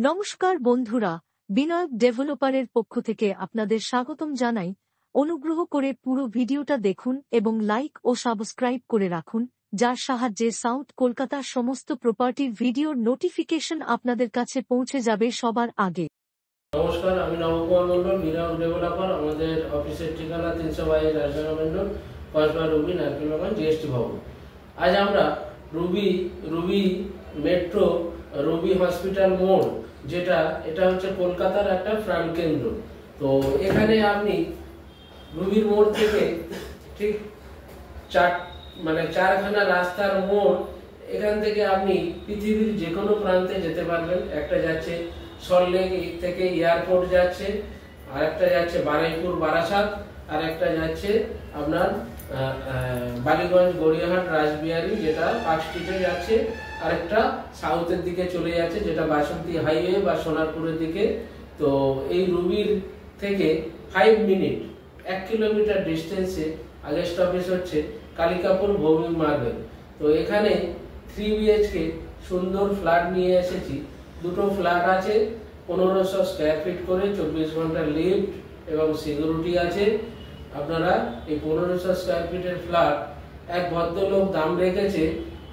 নমস্কার বন্ধুরা, বিনায়ক ডেভেলপারের পক্ষ থেকে আপনাদের স্বাগতম জানাই। অনুগ্রহ করে পুরো ভিডিওটা দেখুন এবং লাইক ও সাবস্ক্রাইব করে রাখুন, যার সাহায্যে সাউথ কলকাতার সমস্ত প্রপার্টির ভিডিওর নোটিফিকেশন আপনাদের কাছে পৌঁছে যাবে সবার আগে। নমস্কার, আমি নবকুমার মন্ডল, বিনায়ক ডেভেলপার। আমাদের অফিসের ঠিকানা 322 রাজনগর মন্ডল, কসবা রুবি নারকেল বাগান, জিএসটি ভবন। আজ আমরা রুবি মেট্রো রুবি হসপিটাল মোড়, এটা হচ্ছে কলকাতার একটা প্রাণকেন্দ্র। তো এখানে আপনি রুবির মোড় থেকে ঠিক চারখানা রাস্তার মোড়, এখান থেকে আপনি পৃথিবীর যে কোনো প্রান্তে যেতে পারবেন। একটা যাচ্ছে সল্টলেক থেকে এয়ারপোর্ট যাচ্ছে, আর একটা যাচ্ছে বারুইপুর বারাসাত, আর একটা যাচ্ছে আপনার বালিগঞ্জ গড়িয়াহাট রাসবিহারী, যেটা পার্ক স্ট্রিটে যাচ্ছে, আর একটা সাউথের দিকে চলে যাচ্ছে, যেটা বাসন্তী হাইওয়ে বা সোনারপুরের দিকে। তো এই রুবির থেকে 5 মিনিট 1 কিলোমিটার ডিস্টেন্সে আগের স্টপেজ হচ্ছে কালিকাপুর ভৌমিক মার্বেল। তো এখানে 3 BHK সুন্দর ফ্ল্যাট নিয়ে এসেছি। দুটো ফ্ল্যাট আছে, 1500 স্কোয়ার ফিট করে, 24 ঘন্টা লিফট এবং সিকিউরিটি আছে। আপনারা এই 1500 স্কোয়ার ফিটের ফ্ল্যাট এক ভদ্রলোক দাম রেখেছে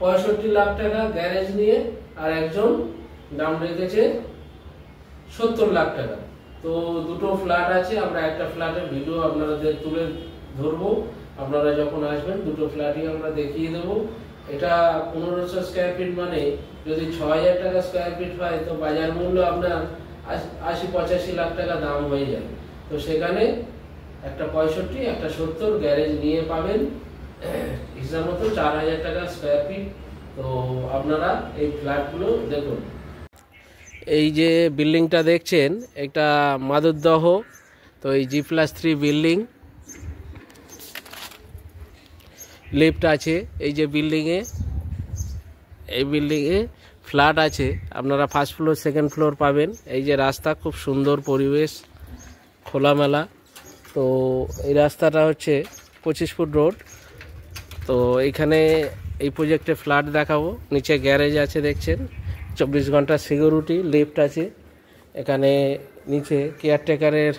65 লাখ টাকা গ্যারেজ নিয়ে, আর একজন দাম রেখেছে 70 লাখ টাকা। তো দুটো ফ্ল্যাট আছে, আমরা একটা ফ্ল্যাটের ভিডিও আপনাদের তুলে ধরবো। আপনারা যখন আসবেন দুটো ফ্ল্যাটই আমরা দেখিয়ে দেবো। এটা 1500 স্কোয়ার ফিট মানে যদি 6000 টাকা স্কোয়ার ফিট হয়, তো বাজার মূল্য আপনার 80-85 লাখ টাকা দাম হয়ে যায়। তো সেখানে একটা 65 একটা 70 গ্যারেজ নিয়ে পাবেন, হিসাব মতো 4000 টাকা স্কোয়ার ফিট। তো আপনারা এই ফ্ল্যাটগুলো দেখুন। এই যে বিল্ডিংটা দেখছেন, এটা মাধবদহ। তো এই G+3 বিল্ডিং, লিফট আছে। এই যে এই বিল্ডিংয়ে ফ্ল্যাট আছে। আপনারা ফার্স্ট ফ্লোর সেকেন্ড ফ্লোর পাবেন। এই যে রাস্তা, খুব সুন্দর পরিবেশ, খোলামেলা। তো এই রাস্তাটা হচ্ছে 25 ফুট রোড। তো এইখানে এই প্রজেক্টে ফ্ল্যাট দেখাবো। নিচে গ্যারেজ আছে দেখছেন, 24 ঘন্টা সিকিউরিটি, লিফট আছে। এখানে নিচে কেয়ারটেকারের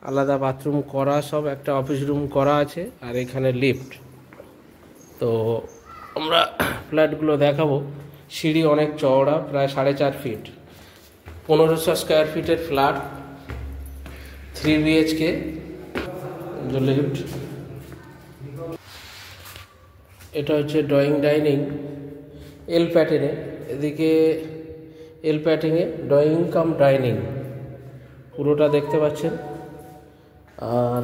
আলাদা বাথরুম করা, সব একটা অফিস রুম করা আছে, আর এখানে লিফট। তো আমরা ফ্ল্যাটগুলো দেখাবো। সিঁড়ি অনেক চওড়া, প্রায় 4.5 ফিট। 1500 স্কোয়ার ফিটের ফ্ল্যাট, 3 BHK, লিফট। এটা হচ্ছে ড্রয়িং ডাইনিং এল প্যাটার্নে। এদিকে এল প্যাটার্নে ড্রয়িং কাম ডাইনিং পুরোটা দেখতে পাচ্ছেন। আর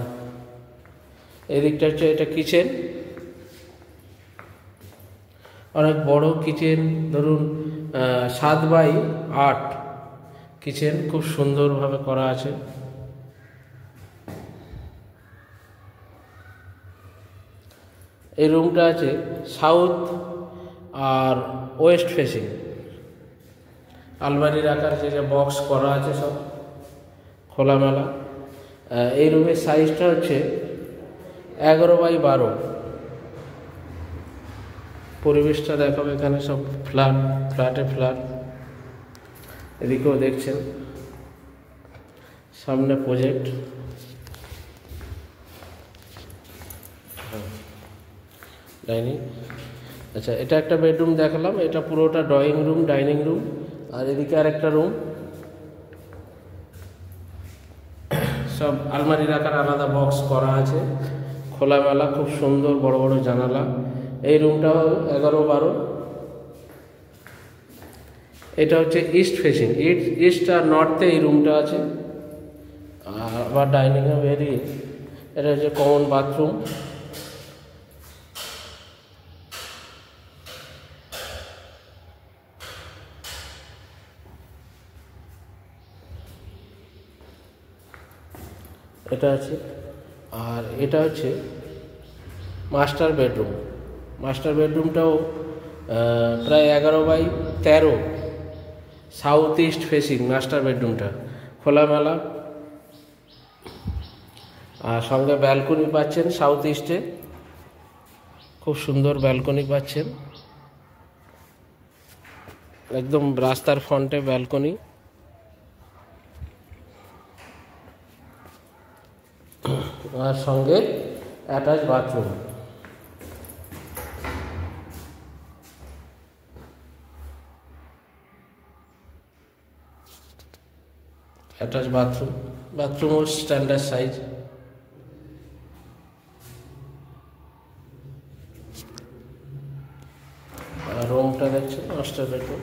এদিকটা হচ্ছে এটা কিচেন, অনেক বড় কিচেন, ধরুন 7x8 কিচেন, খুব সুন্দরভাবে করা আছে। এই রুমটা আছে সাউথ আর ওয়েস্ট ফেসিং। আলমারি রাখার যে বক্স করা আছে, সব খোলামেলা। এই রুমের সাইজটা হচ্ছে 11x12। পরিবেশটা দেখাবো। এখানে সব ফ্ল্যাট। এদিকেও দেখছেন, সামনে প্রজেক্ট। ডাইনিং, আচ্ছা, এটা একটা বেডরুম দেখালাম। এটা পুরোটা ড্রয়িং রুম, ডাইনিং রুম। আর এদিকে আর একটা রুম, সব আলমারি রাখার আলাদা বক্স করা আছে, খোলামেলা, খুব সুন্দর, বড় বড় জানালা। এই রুমটাও 11x12। এটা হচ্ছে ইস্ট ফেসিং, ইস্ট আর নর্থে এই রুমটা আছে। আর আবার ডাইনিংয়ে বেরিয়ে এটা হচ্ছে কমন বাথরুম। এটা আছে। আর এটা হচ্ছে মাস্টার বেডরুম। মাস্টার বেডরুমটাও প্রায় 11x13, south east facing master বেডরুমটা, খোলামেলা। আর সঙ্গে ব্যালকনি পাচ্ছেন সাউথ ইস্টে, খুব সুন্দর ব্যালকনি পাচ্ছেন, একদম রাস্তার ফ্রন্টে ব্যালকনি। আর সঙ্গে অ্যাটাচ বাথরুম। অ্যাটাচ বাথরুমও স্ট্যান্ডার্ড সাইজ। আর রুমটা দেখছেন মাস্টার বেডরুম।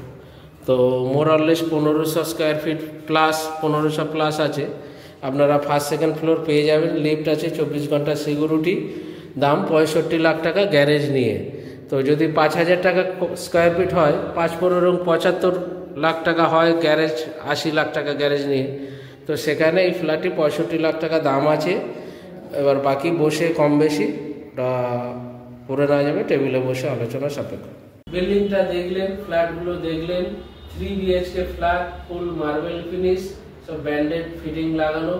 তো more or less 1500 square feet plus, 1500 plus আছে। আপনারা ফার্স্ট সেকেন্ড ফ্লোর পেয়ে যাবেন, লিফট আছে, 24 ঘন্টা সিকিউরিটি। দাম 65 লাখ টাকা গ্যারেজ নিয়ে। তো যদি 5000 টাকা স্কোয়ার ফিট হয়, 5-15 75 লাখ টাকা হয় গ্যারেজ, 80 লাখ টাকা গ্যারেজ নিয়ে। তো সেখানে এই ফ্ল্যাটটি 65 লাখ টাকা দাম আছে। এবার বাকি বসে কম বেশি করে নেওয়া যাবে, টেবিলে বসে আলোচনা সাপেক্ষ। বিল্ডিংটা দেখলেন, ফ্ল্যাটগুলো দেখলেন। 3 BHK ফ্ল্যাট, ফুল মার্বেল ফিনিশ, সব ব্যান্ডেড ফিটিং লাগানো,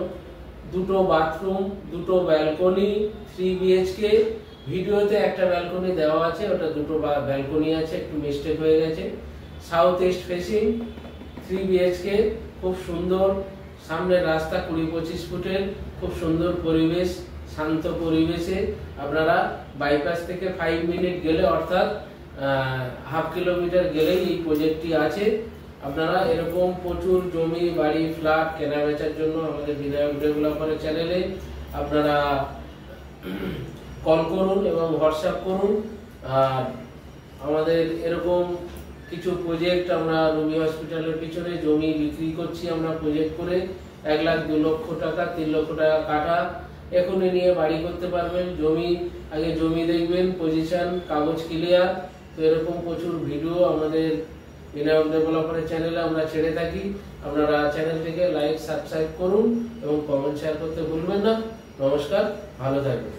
2টো বাথরুম, 2টো ব্যালকনি। 3 BHK, ভিডিওতে একটা ব্যালকনি দেওয়া আছে, ওটা 2টো ব্যালকনি আছে, একটু মিস্টেক হয়ে গেছে। সাউথ ইস্ট ফেসিং, 3 BHK, খুব সুন্দর। সামনে রাস্তা 20-25 ফুটের, খুব সুন্দর পরিবেশ, শান্ত পরিবেশে। আপনারা বাইপাস থেকে 5 মিনিট গেলে, অর্থাৎ হাফ কিলোমিটার গেলেই এই প্রজেক্টটি আছে। আপনারা এরকম প্রচুর জমি, বাড়ি, ফ্ল্যাট কেনা বেচার জন্য আমাদের বিনায়ক ডেভেলপারের চ্যানেলে আপনারা কল করুন এবং হোয়াটসঅ্যাপ করুন। আর আমাদের এরকম কিছু প্রজেক্ট, আমরা রুবি হসপিটালের পিছনে জমি বিক্রি করছি আমরা প্রজেক্ট করে, 1 লাখ 2 লক্ষ টাকা, 3 লক্ষ টাকা কাটা। এখনই নিয়ে বাড়ি করতে পারবেন। আগে জমি দেখবেন, পজিশন, কাগজ ক্লিয়ার। তো এরকম প্রচুর ভিডিও আমাদের বিনায়ক ডেভেলপারের চ্যানেলে আমরা ছেড়ে থাকি। আপনারা চ্যানেলটিকে লাইক, সাবস্ক্রাইব করুন এবং কমেন্ট শেয়ার করতে ভুলবেন না। নমস্কার, ভালো থাকবেন।